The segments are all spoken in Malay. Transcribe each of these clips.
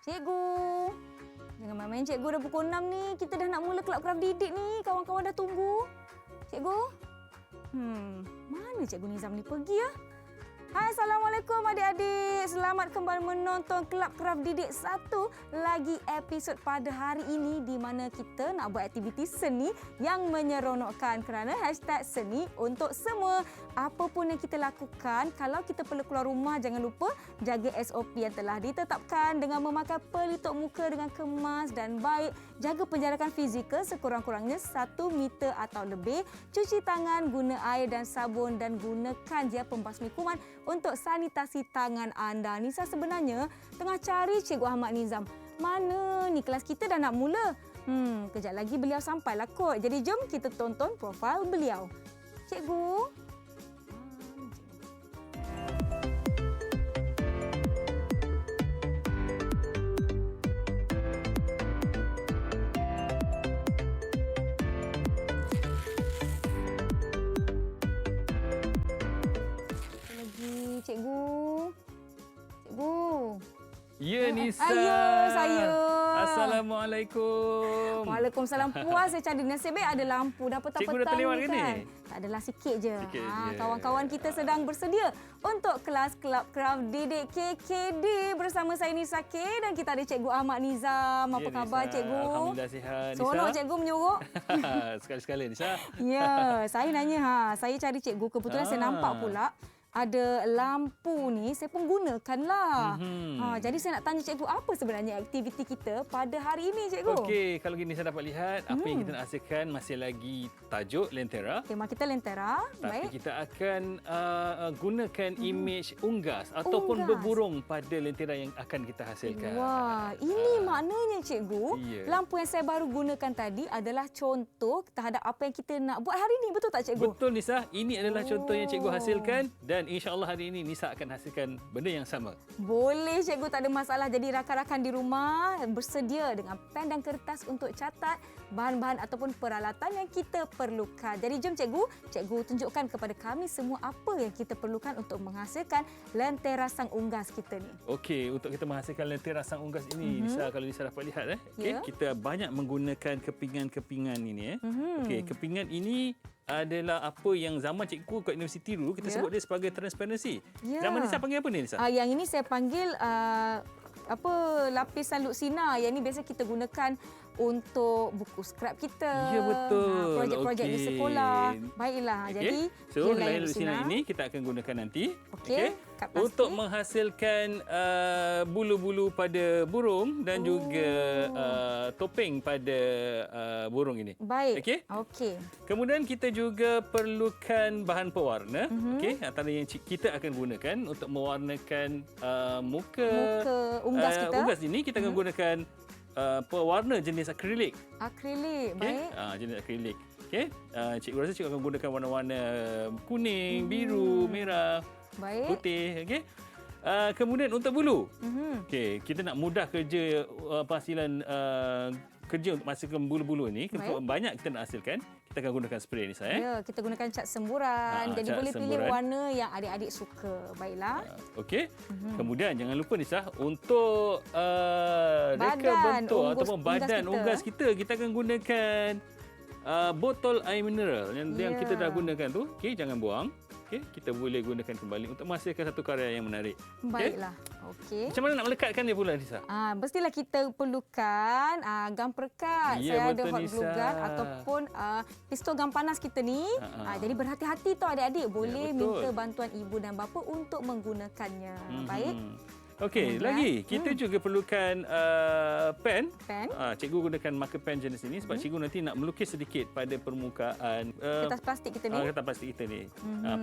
Cikgu. Jangan main-main cikgu, dah pukul 6 ni. Kita dah nak mula kelab craft didik ni. Kawan-kawan dah tunggu. Cikgu? Mana Cikgu Nizam ni pergi ya? Hai, Assalamualaikum adik-adik. Selamat kembali menonton Kelab Craft Didik satu lagi episod pada hari ini di mana kita nak buat aktiviti seni yang menyeronokkan kerana hashtag seni untuk semua. Apa pun yang kita lakukan, kalau kita perlu keluar rumah, jangan lupa jaga SOP yang telah ditetapkan dengan memakai pelitup muka dengan kemas dan baik. Jaga penjarakan fizikal sekurang-kurangnya 1 meter atau lebih. Cuci tangan, guna air dan sabun dan gunakan gel pembasmi kuman untuk sanitasi tangan anda. Nisa sebenarnya tengah cari Cikgu Ahmad Nizam. Mana ni kelas kita dah nak mula? Kejap lagi beliau sampailah kot. Jadi jom kita tonton profil beliau. Cikgu. Cikgu. Ya, Nisa. Ya, saya. Assalamualaikum. Waalaikumsalam. Puas saya cari. Nasib baik ada lampu. Dah petang-petang Cikgu dah terlewat ni ke kan. ni? Tak adalah sikit je. Sikit je. Kawan-kawan kita sedang bersedia untuk kelas Kelab Craft Didik KKD bersama saya Nisa K dan kita ada Cikgu Ahmad Nizam. Apa khabar Nisa? Cikgu? Alhamdulillah sihat. Nisa. Seronok Cikgu menyuruh. Sekali-sekala Nisa. Ya, saya nanya saya cari Cikgu. Kebetulan saya nampak pula ada lampu ni, saya pun gunakanlah. Jadi saya nak tanya Cikgu, apa sebenarnya aktiviti kita pada hari ini, Cikgu? Okey, kalau gini saya dapat lihat apa yang kita nak hasilkan masih lagi tajuk Lentera. Tema kita Lentera. Tapi Baik. kita akan gunakan imej unggas ataupun berburung pada lentera yang akan kita hasilkan. Wah, ini maknanya Cikgu, Ya. lampu yang saya baru gunakan tadi adalah contoh terhadap apa yang kita nak buat hari ini. Betul tak Cikgu? Betul Nisa, ini adalah contoh yang cikgu hasilkan dan insya-Allah hari ini Nisa akan hasilkan benda yang sama. Boleh Cikgu, tak ada masalah. Jadi rakan-rakan di rumah bersedia dengan pen dan kertas untuk catat bahan-bahan ataupun peralatan yang kita perlukan. Jadi jom Cikgu tunjukkan kepada kami semua apa yang kita perlukan untuk menghasilkan lentera sang unggas kita ni. Okey, untuk kita menghasilkan lentera sang unggas ini, Nisa, kalau Nisa dapat lihat Ya. kita banyak menggunakan kepingan-kepingan ini Okey, kepingan ini adalah apa yang zaman cikgu kat universiti dulu kita sebut dia sebagai transparansi. Ya. Zaman Nisa panggil apa ni Nisa? Yang ini saya panggil lapisan luksina. Yang ini biasa kita gunakan untuk buku scrap kita. Ya, betul. Projek-projek di sekolah. Baiklah. Okey. Jadi So, layar luksina ini kita akan gunakan nanti. Okey. Kad plastik. Untuk menghasilkan bulu-bulu pada burung dan juga topeng pada burung ini. Baik. Okey. Okey. Kemudian kita juga perlukan bahan pewarna. Okey, antara yang kita akan gunakan untuk mewarnakan muka unggas kita. Unggas ini kita akan gunakan pewarna jenis akrilik. Akrilik. Okey. Baik. Jenis akrilik. Okey. Cikgu rasa cikgu akan gunakan warna-warna kuning, biru, merah, Baik. putih. Okey. Kemudian untuk bulu. Okey, kita nak mudah kerja penghasilan kerja untuk menghasilkan bulu-bulu ni. Banyak kita nak hasilkan, kita akan gunakan spray ni saya. Ya, kita gunakan cat semburan. Jadi cat boleh pilih semburan. warna yang adik-adik suka. Baiklah. Okey. Kemudian jangan lupa Nisa, untuk reka Badan bentuk unggas- ataupun badan unggas unggas kita akan gunakan botol air mineral yang kita dah gunakan tu. Okey, jangan buang. Okey, kita boleh gunakan kembali untuk menghasilkan satu karya yang menarik. Baiklah. Okey. Macam mana nak melekatkan dia pula Nisa? Mestilah kita perlukan gam perekat. Ya, Saya ada betul, hot glue Nisa. gun ataupun pistol gam panas kita ni. Jadi berhati-hati tau adik-adik. Boleh betul. minta bantuan ibu dan bapa untuk menggunakannya. Baik. Okey, Kemudian, lagi kita juga perlukan pen. Pen. Cikgu gunakan marker pen jenis ini sebab cikgu nanti nak melukis sedikit pada permukaan Kertas plastik kita ni. kertas plastik kita ni.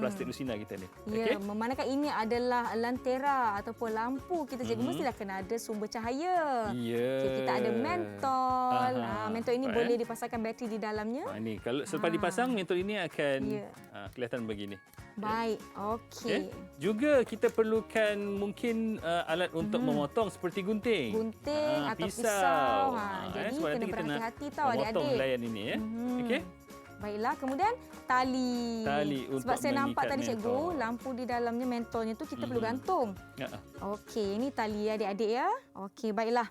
Plastik lusina kita ni. Ya, memandangkan ini adalah lentera ataupun lampu kita cikgu mestilah kena ada sumber cahaya. Ya. Okay, kita ada mentol. Mentol ini Baik. boleh dipasangkan bateri di dalamnya. Ini kalau selepas dipasang mentol ini akan Ya. kelihatan begini. Baik. Okey. Juga kita perlukan mungkin alat untuk memotong seperti gunting. Gunting atau pisau. pisau. Jadi sebab kena nanti kita nak berhati-hati tau memotong adik-adik. helaian ini ya. Okey. Baiklah, kemudian tali. Tali Sebab untuk saya nampak mengikat tadi cikgu, mentol. lampu di dalamnya mentolnya tu kita perlu gantung. Ya. Okey, ini tali adik-adik ya. Okey, baiklah.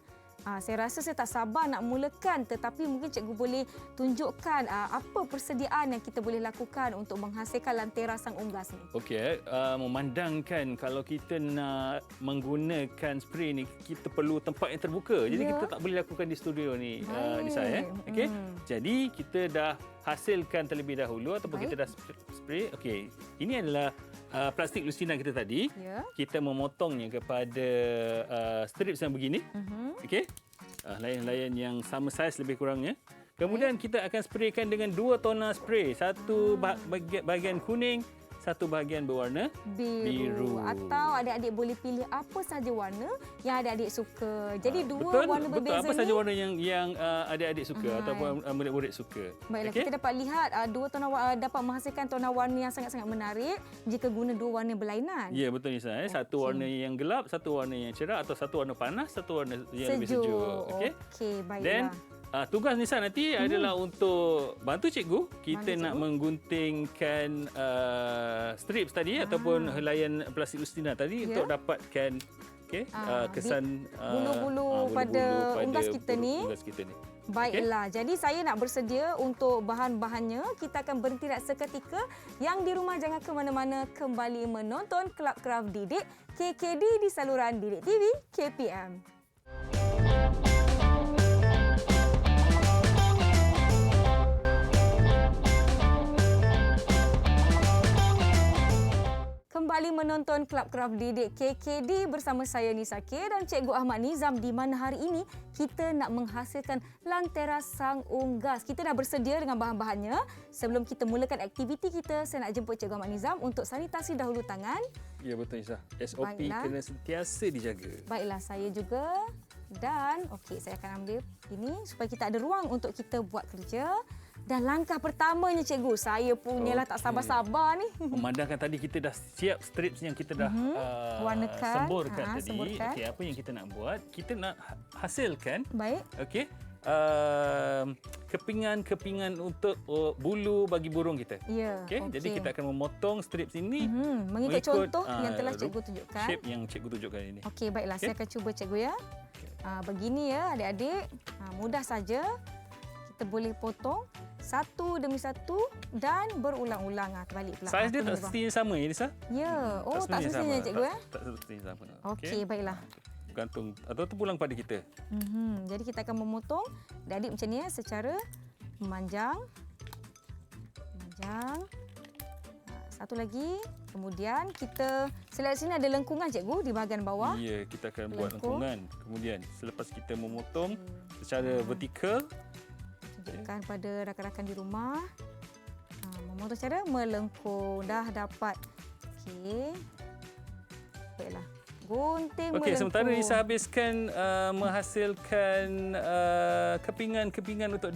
Saya rasa saya tak sabar nak mulakan, tetapi mungkin cikgu boleh tunjukkan apa persediaan yang kita boleh lakukan untuk menghasilkan lantera sang unggas ni. Okey, memandangkan kalau kita nak menggunakan spray ni, kita perlu tempat yang terbuka. Jadi Ya. kita tak boleh lakukan di studio ni, Baik. Nisa. Okey, jadi kita dah hasilkan terlebih dahulu ataupun Baik. kita dah spray. Okey, ini adalah plastik lusinan kita tadi. Ya. Kita memotongnya kepada strips yang begini. Okey. Layan-layan yang sama saiz lebih kurangnya. Kemudian kita akan spraykan dengan 2 tona spray. Satu bahagian kuning, satu bahagian berwarna biru. Atau adik-adik boleh pilih apa saja warna yang adik-adik suka. Jadi dua warna betul. berbeza Apa ni. saja warna yang adik-adik suka ataupun murid-murid suka. Baiklah, Okey? kita dapat lihat dua tona dapat menghasilkan tona warna yang sangat-sangat menarik jika guna dua warna berlainan. Ya, betul Nisa. Satu warna yang gelap, satu warna yang cerah, atau satu warna panas, satu warna yang lebih sejuk. Okey. Okey, baiklah. Then tugas Nisa nanti adalah untuk bantu cikgu kita Bantu nak cikgu. mengguntingkan strips tadi ataupun helaian plastik lustina tadi Ya. untuk dapatkan kesan bulu-bulu pada unggas kita ni. unggas kita ni. Baiklah, jadi saya nak bersedia untuk bahan-bahannya. Kita akan berhenti seketika. Yang di rumah jangan ke mana-mana, kembali menonton Kelab Kraft Didik KKD di saluran Didik TV KPM. Kembali menonton Kelab Kraft Didik KKD bersama saya Nisa K dan Cikgu Ahmad Nizam, di mana hari ini kita nak menghasilkan lantera sang unggas. Kita dah bersedia dengan bahan-bahannya. Sebelum kita mulakan aktiviti kita, saya nak jemput Cikgu Ahmad Nizam untuk sanitasi dahulu tangan. Ya, betul Nisa. SOP Baiklah. kena sentiasa dijaga. Baiklah, saya juga. Dan okey, saya akan ambil ini supaya kita ada ruang untuk kita buat kerja. Dan langkah pertamanya cikgu, saya punyalah tak sabar-sabar ni. Memandangkan tadi kita dah siap strips yang kita dah Warnakan. semburkan tadi. Semburkan. Okey, apa yang kita nak buat? Kita nak hasilkan Baik. okey kepingan-kepingan untuk bulu bagi burung kita. Ya. Okey, jadi kita akan memotong strips ini Mengikut contoh yang telah cikgu tunjukkan. Shape yang cikgu tunjukkan ini. Okey, baiklah. Saya akan cuba cikgu ya. Begini ya adik-adik. Mudah saja. Kita boleh potong satu demi satu dan berulang-ulang. Terbalik pula. Saiz dia tak semestinya sama ya, Nisa? Ya. Oh, tak semestinya cikgu ya. Tak semestinya sama. Okey, baiklah. Gantung atau terpulang pada kita. Jadi kita akan memotong adik-adik macam ni ya, secara memanjang. Satu lagi. Kemudian kita selain sini ada lengkungan cikgu di bahagian bawah. Ya, kita akan buat Lengkung. lengkungan. Kemudian selepas kita memotong secara vertikal, Tunjukkan pada rakan-rakan di rumah. Memotong cara melengkung. Dah dapat. Okey. Baiklah. Gunting okey, melengkung. sementara Nisa habiskan menghasilkan kepingan-kepingan untuk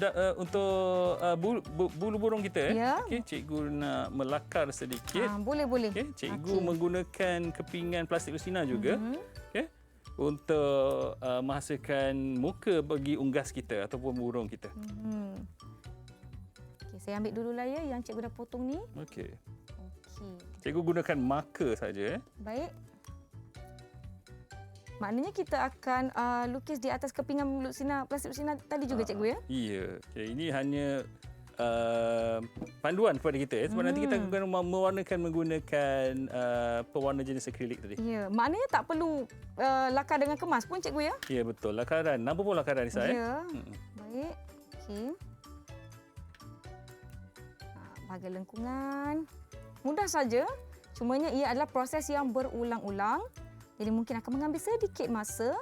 bulu burung kita. Ya. Okey, cikgu nak melakar sedikit. Boleh. Okey, cikgu Okey. menggunakan kepingan plastik lusina juga. Okey, untuk menghasilkan muka bagi unggas kita ataupun burung kita. Okey, saya ambil dululah ya yang cikgu dah potong ni. Okey. Okey. Cikgu gunakan marker saja. Baik. Maknanya kita akan lukis di atas kepingan plastik lusina tadi juga cikgu ya? Ya. Okay, ini hanya panduan kepada kita sebab nanti kita akan mewarnakan menggunakan pewarna jenis akrilik tadi. Ya, maknanya tak perlu lakar dengan kemas pun cikgu ya? Ya, betul. Lakaran. Nampak pun lakaran Nisa. Ya. Baik. Okey. Bahagian lengkungan. Mudah saja. Cumanya ia adalah proses yang berulang-ulang. Jadi mungkin akan mengambil sedikit masa.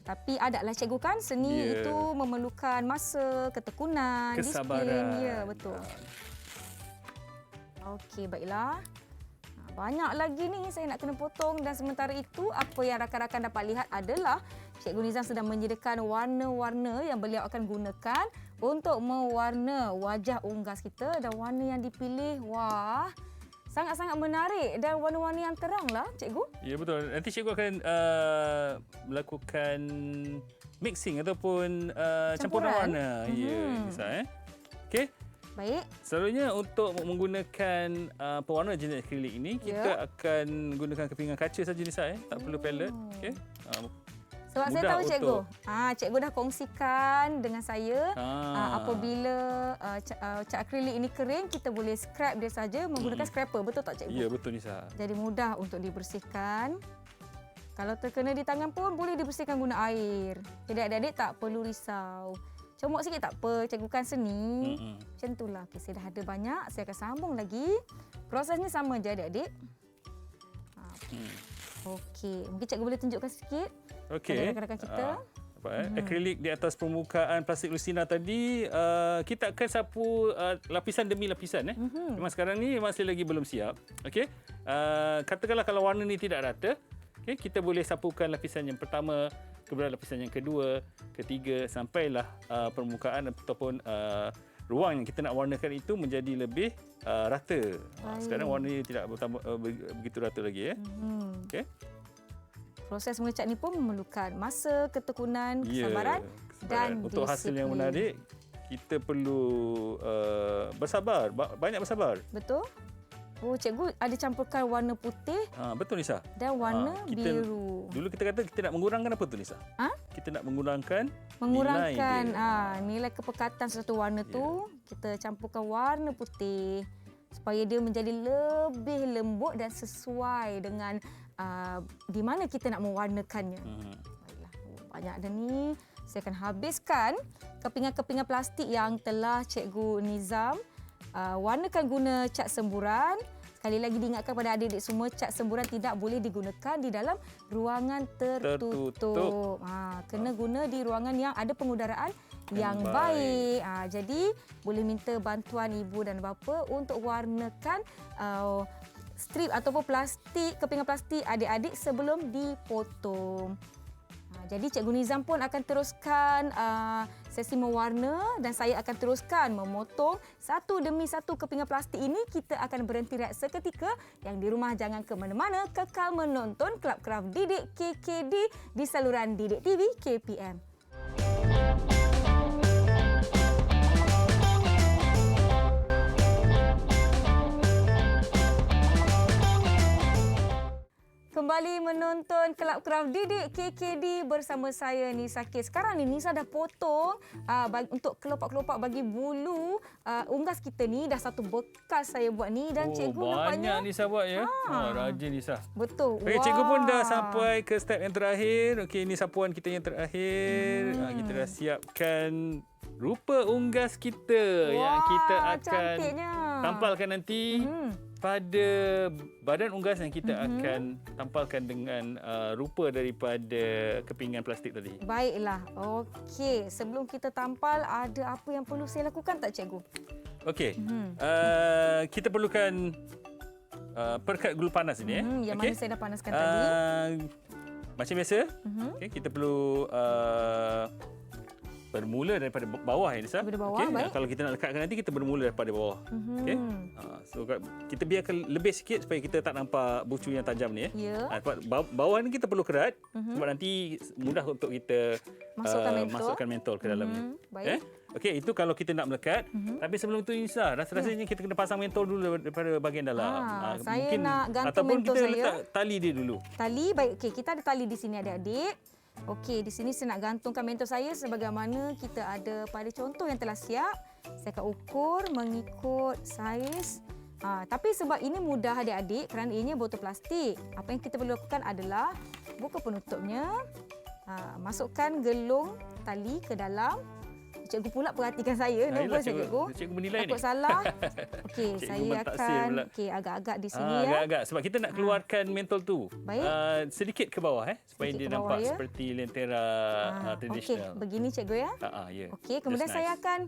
Tetapi adalah cikgu kan, seni itu memerlukan masa, ketekunan, Kesabaran. disiplin. Ya, betul. Okey, baiklah. Banyak lagi ni saya nak kena potong dan sementara itu apa yang rakan-rakan dapat lihat adalah Cikgu Nizam sedang menyediakan warna-warna yang beliau akan gunakan untuk mewarna wajah unggas kita dan warna yang dipilih, wah, sangat-sangat menarik dan warna-warna yang terang lah, cikgu. Ya, betul. Nanti cikgu akan melakukan mixing ataupun campuran warna. Ya, Nisa. Okey. Baik. Selalunya untuk menggunakan pewarna jenis akrilik ini, kita akan gunakan kepingan kaca saja Nisa. Tak perlu palette. Okay. Sebab saya tahu cikgu. Cikgu dah kongsikan dengan saya apabila cat akrilik ini kering, kita boleh scrap dia saja menggunakan scraper. Betul tak cikgu? Ya, betul Nisa. Jadi mudah untuk dibersihkan. Kalau terkena di tangan pun boleh dibersihkan guna air. Jadi adik-adik tak perlu risau. Comot sikit tak apa, cikgu kan seni. Macam itulah. Okay, saya dah ada banyak, saya akan sambung lagi. Prosesnya sama je adik-adik. Okey, mungkin cikgu boleh tunjukkan sikit kepada rakan-rakan kita. Akrilik di atas permukaan plastik lusina tadi, kita akan sapu lapisan demi lapisan. Memang sekarang ni masih lagi belum siap. Okey. Katakanlah kalau warna ni tidak rata, kita boleh sapukan lapisan yang pertama, kemudian lapisan yang kedua, ketiga, sampailah permukaan ataupun ruang yang kita nak warnakan itu menjadi lebih rata. Sekarang warnanya tidak begitu rata lagi. Okey. Proses mengecat ni pun memerlukan masa, ketekunan, kesabaran dan untuk disiplin. hasil yang menarik, kita perlu bersabar, banyak bersabar. Betul. Oh, cikgu ada campurkan warna putih. Betul Nisa. Dan warna biru. Dulu kita kata kita nak mengurangkan apa tu Nisa? Kita nak mengurangkan nilai kepekatan satu warna tu, kita campurkan warna putih supaya dia menjadi lebih lembut dan sesuai dengan di mana kita nak mewarnakannya. Baiklah. Banyak dah ni. Saya akan habiskan kepingan-kepingan plastik yang telah Cikgu Nizam warnakan guna cat semburan. Sekali lagi diingatkan kepada adik-adik semua, cat semburan tidak boleh digunakan di dalam ruangan tertutup. Kena guna di ruangan yang ada pengudaraan yang baik. Jadi boleh minta bantuan ibu dan bapa untuk warnakan strip ataupun plastik, kepingan plastik adik-adik sebelum dipotong. Jadi Cikgu Nizam pun akan teruskan sesi mewarna dan saya akan teruskan memotong satu demi satu kepingan plastik ini. Kita akan berhenti rehat seketika. Yang di rumah jangan ke mana-mana, kekal menonton Kelab Kraft Didik KKD di saluran Didik TV KPM. Kembali menonton Kelab Kraft Didik KKD bersama saya Nisa K. Sekarang ni Nisa dah potong untuk kelopak-kelopak bagi bulu unggas kita ni. Dah satu bekas saya buat ni dan cikgu nampaknya banyak Nisa buat ya. Rajin Nisa. Betul. Cikgu pun dah sampai ke step yang terakhir. Okey, ini sapuan kita yang terakhir. Kita dah siapkan rupa unggas kita yang kita akan tampalkan nanti. Pada badan unggas yang kita akan tampalkan dengan rupa daripada kepingan plastik tadi. Baiklah. Okey, sebelum kita tampal, ada apa yang perlu saya lakukan tak cikgu? Okey. Kita perlukan perekat gulu panas ini. Yang mana saya dah panaskan tadi. Macam biasa, kita perlu bermula daripada bawah ya Nisa. Daripada bawah, baik. Kalau kita nak lekatkan nanti, kita bermula daripada bawah. So kita biarkan lebih sikit supaya kita tak nampak bucu yang tajam ni. Bawah ni kita perlu kerat sebab nanti mudah untuk kita masukkan mentol ke dalamnya. Baik. Okey, itu kalau kita nak melekat. Tapi sebelum itu Nisa, rasa-rasanya kita kena pasang mentol dulu daripada bahagian dalam. Saya nak gantung ataupun mentol kita saya. letak tali dia dulu. Tali, baik. Okey, kita ada tali di sini adik-adik. Okey, di sini saya nak gantungkan mentol saya sebagaimana kita ada pada contoh yang telah siap. Saya akan ukur mengikut saiz. Tapi sebab ini mudah adik-adik kerana ianya botol plastik. Apa yang kita perlu lakukan adalah buka penutupnya. Masukkan gelung tali ke dalam. Cikgu pula perhatikan saya. Nervous cikgu. Cikgu menilai takut ni. salah. Okey, saya akan agak-agak di sini ya. Agak-agak sebab kita nak keluarkan mentol tu. Baik. Sedikit ke bawah supaya Sedikit dia ke bawah, nampak ya? seperti lentera tradisional. Okey, begini cikgu ya. Ya. Okey, kemudian Just saya nice. akan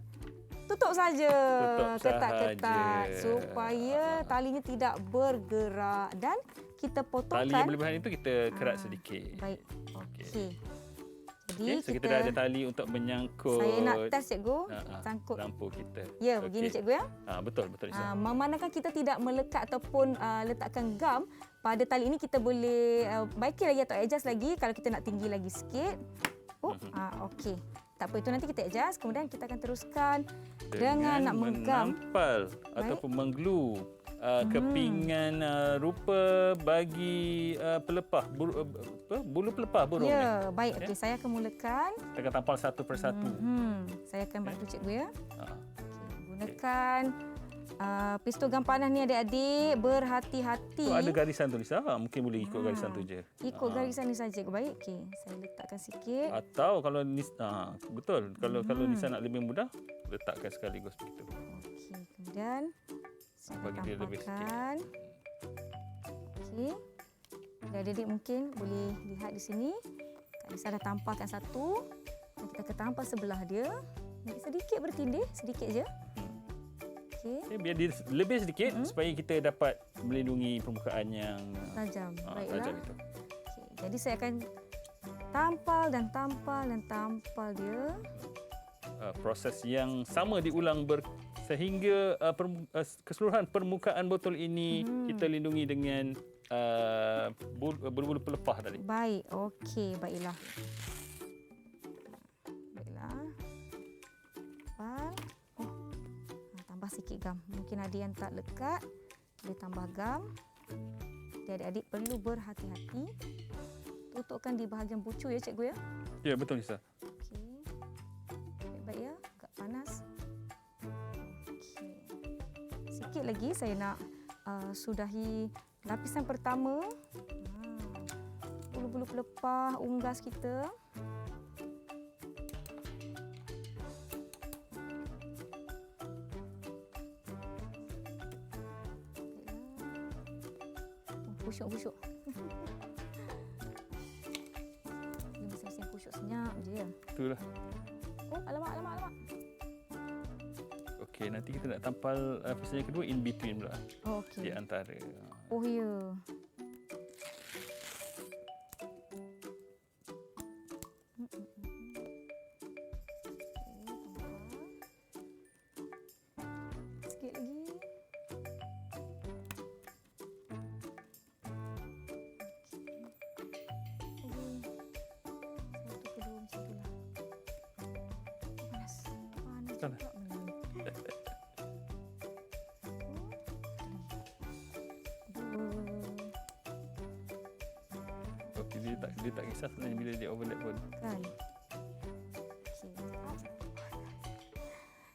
tutup saja. Tutup Ketat-ketat sahaja. supaya talinya tidak bergerak dan kita potongkan. Tali yang berlebihan itu kita kerat sedikit. Baik. Okey. Jadi so kita dah ada tali untuk menyangkut. Saya nak test cikgu sangkut lampu kita. Ya, begini cikgu ya. Betul Nisa. Memandangkan kita tidak melekat ataupun letakkan gam pada tali ini, kita boleh baiki lagi atau adjust lagi kalau kita nak tinggi lagi sikit. Okey. Tak apa, itu nanti kita adjust. Kemudian kita akan teruskan dengan nak menggam. Menampal ataupun mengglue kepingan rupa bagi pelepah bulu pelepah burung ni. Ya, baik. Okey, saya akan mulakan. Kita akan tampal satu persatu. Saya akan bantu cikgu ya. Ha. Okey, gunakan pistol gam panas ni adik-adik, berhati-hati. Ada garisan tu Lisa, mungkin boleh ikut garisan tu je. Ikut garisan ni saja. Baik, okey. Saya letakkan sikit. Atau kalau betul, kalau Nisa nak lebih mudah, letakkan sekaligus begitu. Okey, kemudian saya Bagi dia lebih sikit. tampalkan. Okey. Dan adik-adik mungkin boleh lihat di sini. Kak Nisa dah tampalkan satu. Dan kita akan tampal sebelah dia. Sedikit bertindih, sedikit je. Okey. Okay, biar dia lebih sedikit supaya kita dapat melindungi permukaan yang Tajam. Baiklah. tajam itu. Okey, jadi saya akan tampal dan tampal dan tampal dia. Proses yang sama diulang sehingga keseluruhan permukaan botol ini kita lindungi dengan bulu-bulu pelepah tadi. Baik, okey, baiklah. Baiklah. Tampal. Tambah sikit gam. Mungkin ada yang tak lekat, boleh tambah gam. Jadi adik-adik perlu berhati-hati. Tutupkan di bahagian bucu ya cikgu ya. Ya, betul Nisa. Okey. Baik-baik ya, agak panas. Okey. Sikit lagi saya nak sudahi lapisan pertama. Bulu-bulu pelepah unggas kita. Kusyuk-kusyuk. Dia mesin-mesin kusyuk senyap je ya. Itulah. Oh, alamak. Okey, nanti kita nak tampal lapisan yang kedua in between pula. Oh, Di okey. antara. Oh, ya. Sikit lagi. Satu kedua macam tu lah. Panas. Panas Sana. juga. Okey, dia tak kisah sebenarnya bila dia overlap pun. Kan? Okey.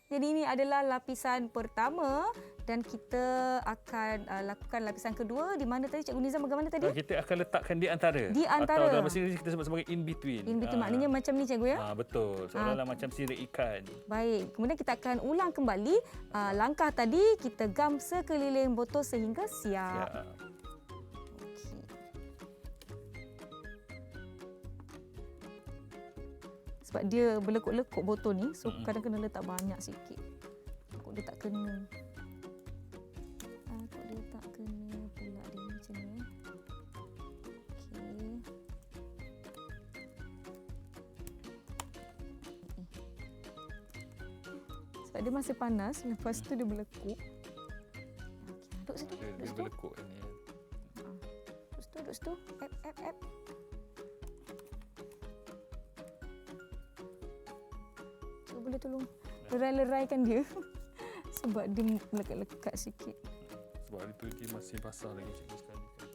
Jadi ini adalah lapisan pertama dan kita akan lakukan lapisan kedua di mana tadi Cikgu Nizam bagaimana tadi? Kita akan letakkan di antara. Di antara. Atau dalam bahasa Inggeris kita sebut sebagai in between. In between maknanya macam ni Cikgu ya? Betul. Seolah-olah macam sirip ikan. Baik, kemudian kita akan ulang kembali langkah tadi, kita gam sekeliling botol sehingga siap. Ya. Okey. Sebab dia berlekuk-lekuk botol ni, so kadang kena letak banyak sikit. Takut dia tak kena. Takut dia tak kena pula dia macam ni. Okey. Sebab dia masih panas, lepas tu dia berlekuk. Okey, duduk situ, Dia duduk situ. berlekuk ni. Duduk situ. Ep. Cikgu boleh tolong lerai-leraikan dia. Sebab dia melekat-lekat sikit. Sebab hari tu dia masih basah lagi cikgu sekali. Okey.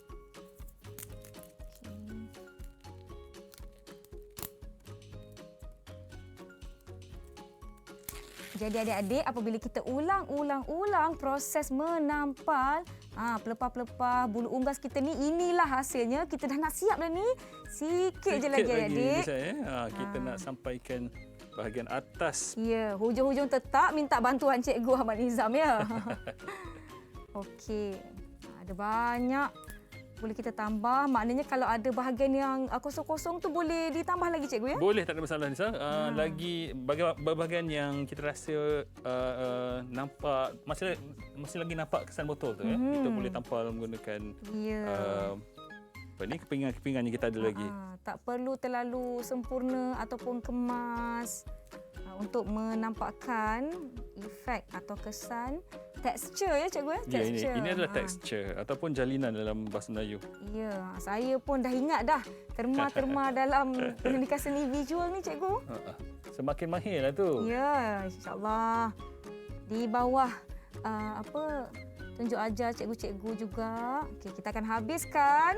Jadi adik-adik, apabila kita ulang proses menampal pelepah-pelepah bulu unggas kita ni, inilah hasilnya. Kita dah nak siap dah ni. Sikit je lagi adik-adik. Kita nak sampaikan bahagian atas. Ya, hujung-hujung tetap minta bantuan Cikgu Ahmad Nizam ya. Okey. Ada banyak boleh kita tambah. Maknanya kalau ada bahagian yang kosong-kosong tu boleh ditambah lagi Cikgu ya? Boleh, tak ada masalah Nisa. Lagi bahagian yang kita rasa nampak masih lagi nampak kesan botol tu ya. Kita boleh tampal menggunakan kepingan yang kita ada lagi. Tak perlu terlalu sempurna ataupun kemas. untuk menampakkan efek atau kesan tekstur ya cikgu ya. Ya, ini adalah tekstur ataupun jalinan dalam bahasa Melayu. Ya, saya pun dah ingat dah terma-terma dalam pendidikan seni visual ni cikgu. Semakin mahir lah tu. Ya, insya-Allah. Di bawah tunjuk ajar cikgu-cikgu juga. Okey, kita akan habiskan.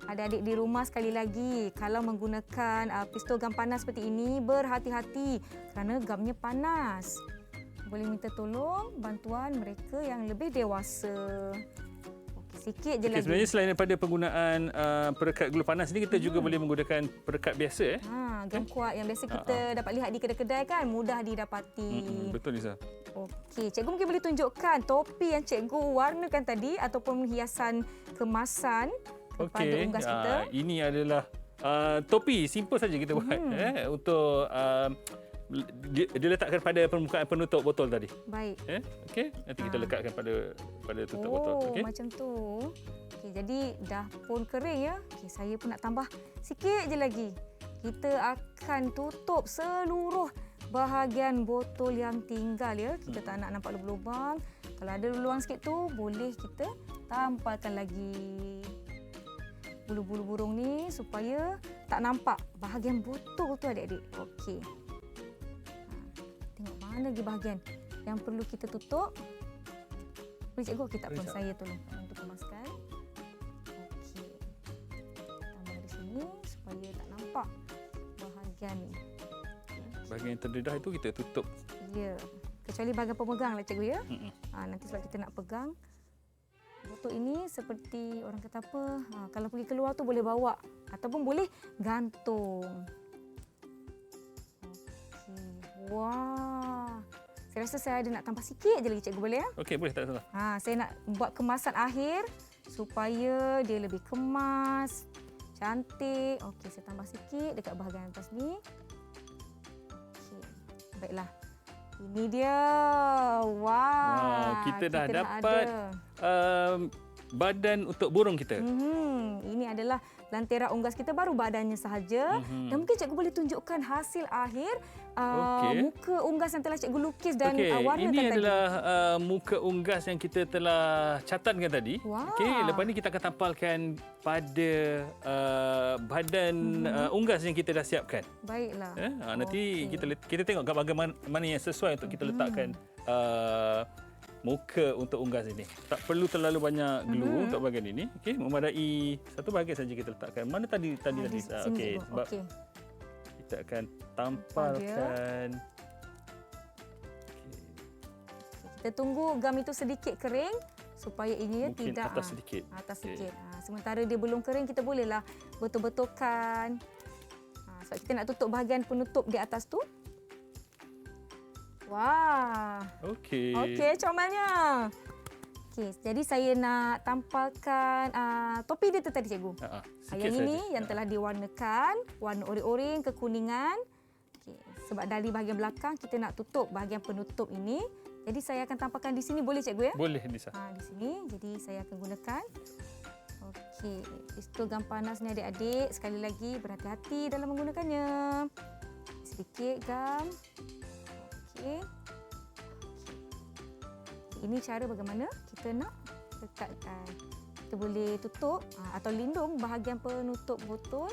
Adik-adik di rumah sekali lagi, kalau menggunakan pistol gam panas seperti ini, berhati-hati kerana gamnya panas. Boleh minta tolong bantuan mereka yang lebih dewasa. Okey, sikit je lagi. Sebenarnya selain daripada penggunaan perekat gula panas ni, kita juga boleh menggunakan perekat biasa. Gam kuat yang biasa kita dapat lihat di kedai-kedai kan, mudah didapati. Betul Nisa. Okey, cikgu mungkin boleh tunjukkan topi yang cikgu warnakan tadi ataupun hiasan kemasan kepada unggas kita. Ini adalah topi, simple saja kita buat untuk diletakkan pada permukaan penutup botol tadi. Baik. Okey, nanti kita lekatkan pada tutup botol. Okey. Macam tu. Okey, jadi dah pun kering ya. Okey, saya pun nak tambah sikit je lagi. Kita akan tutup seluruh bahagian botol yang tinggal ya. Kita tak nak nampak lubang-lubang. Kalau ada lubang sikit tu, boleh kita tampalkan lagi bulu-bulu burung ni supaya tak nampak bahagian botol tu adik-adik. Okey. Tengok mana lagi bahagian yang perlu kita tutup. Boleh cikgu? Okey, tak apa. Saya tolong untuk kemaskan. Okey. Tambah di sini supaya tak nampak bahagian ni. Bahagian yang terdedah itu kita tutup. Ya. Kecuali bahagian pemegang lah cikgu ya. Nanti sebab kita nak pegang. Botol ini seperti orang kata apa, kalau pergi keluar tu boleh bawa ataupun boleh gantung. Okey. Wah. Saya rasa saya ada nak tambah sikit je lagi cikgu, boleh ya? Okey, boleh, tak salah. Saya nak buat kemasan akhir supaya dia lebih kemas, cantik. Okey, saya tambah sikit dekat bahagian atas ni. Okey. Baiklah. Ini dia. Wah. Kita dah dapat badan untuk burung kita. Ini adalah lantera unggas kita, baru badannya sahaja. Dan mungkin cikgu boleh tunjukkan hasil akhir muka unggas yang telah cikgu lukis dan warnakan tadi. Ini adalah muka unggas yang kita telah catatkan tadi. Okey, lepas ni kita akan tampalkan pada badan unggas yang kita dah siapkan. Baiklah. Nanti kita tengok bahagian mana yang sesuai untuk kita letakkan muka untuk unggas ini. Tak perlu terlalu banyak glue untuk bahagian ini. Okey, memadai satu bahagian saja kita letakkan. Mana tadi okey, sebab kita akan tampalkan. Kita tunggu gam itu sedikit kering supaya ini mungkin tidak atas sedikit. Atas sikit. Sementara dia belum kering, kita bolehlah betul-betulkan. Sebab kita nak tutup bahagian penutup di atas tu. Wah. Okey. Okey, comelnya. Okey, jadi saya nak tampalkan topi dia tu tadi cikgu. Yang ini yang telah diwarnakan, warna oranye-oranye kekuningan. Okey, sebab dari bahagian belakang kita nak tutup bahagian penutup ini. Jadi saya akan tampalkan di sini, boleh cikgu ya? Boleh, Nisa. Di sini, jadi saya akan gunakan. Okey, pistol gam panas ni adik-adik, sekali lagi berhati-hati dalam menggunakannya. Sedikit gam. Okey. Ini cara bagaimana kita nak lekatkan. Kita boleh tutup atau lindung bahagian penutup botol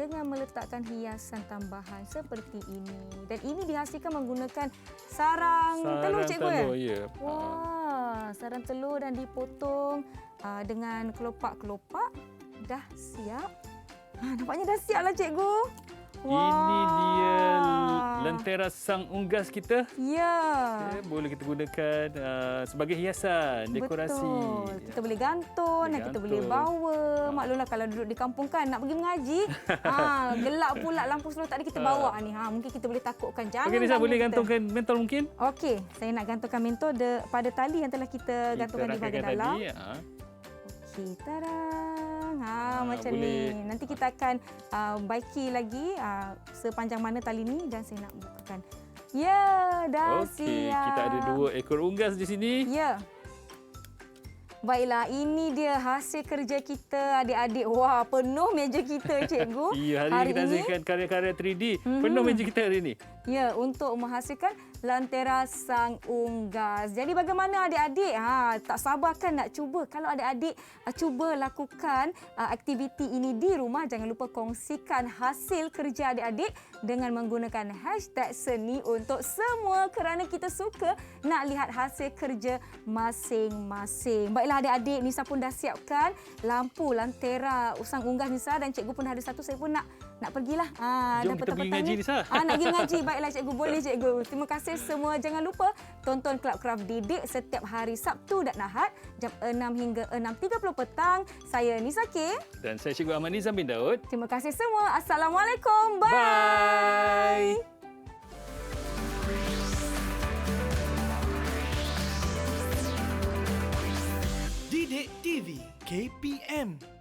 dengan meletakkan hiasan tambahan seperti ini. Dan ini dihasilkan menggunakan sarang telur cikgu ya? Wah, sarang telur dan dipotong dengan kelopak-kelopak. Dah siap. Nampaknya dah siap lah cikgu. Ini dia lentera sang unggas kita. Ya. Boleh kita gunakan sebagai hiasan, dekorasi. Betul. Kita boleh gantung, dan kita boleh bawa. Maklumlah kalau duduk di kampung kan, nak pergi mengaji. Gelap pula, lampu slow tak ada, kita bawa ni. Mungkin kita boleh takutkan. Jangan. Okey, Nisa, boleh gantungkan mentol mungkin? Okey, saya nak gantungkan mentol pada tali yang telah kita gantungkan di bahagian dalam. Okey, tarang. Macam boleh. ni. Nanti kita akan baiki lagi sepanjang mana tali ni dan saya nak bukakan. Ya, dah siap. Kita ada 2 ekor unggas di sini. Ya. Baiklah, ini dia hasil kerja kita adik-adik. Wah, penuh meja kita cikgu. Ya, hari ini kita hasilkan karya-karya 3D. Penuh meja kita hari ini. Ya, untuk menghasilkan lentera sang unggas. Jadi bagaimana adik-adik? Tak sabar kan nak cuba. Kalau adik-adik cuba lakukan aktiviti ini di rumah, jangan lupa kongsikan hasil kerja adik-adik dengan menggunakan hashtag seni untuk semua kerana kita suka nak lihat hasil kerja masing-masing. Baiklah adik-adik, Nisa pun dah siapkan lampu lentera sang unggas Nisa, dan cikgu pun ada satu. Saya pun nak pergilah. Jom kita pergi ngaji Nisa. Nak pergi ngaji. Baiklah cikgu, boleh cikgu. Terima kasih semua. Jangan lupa tonton Kelab Kraft Didik setiap hari Sabtu dan Ahad jam 6 hingga 6.30 petang. Saya Nisa K. Dan saya Cikgu Ahmad Nizam bin Daud. Terima kasih semua. Assalamualaikum. Bye. Didik TV KPM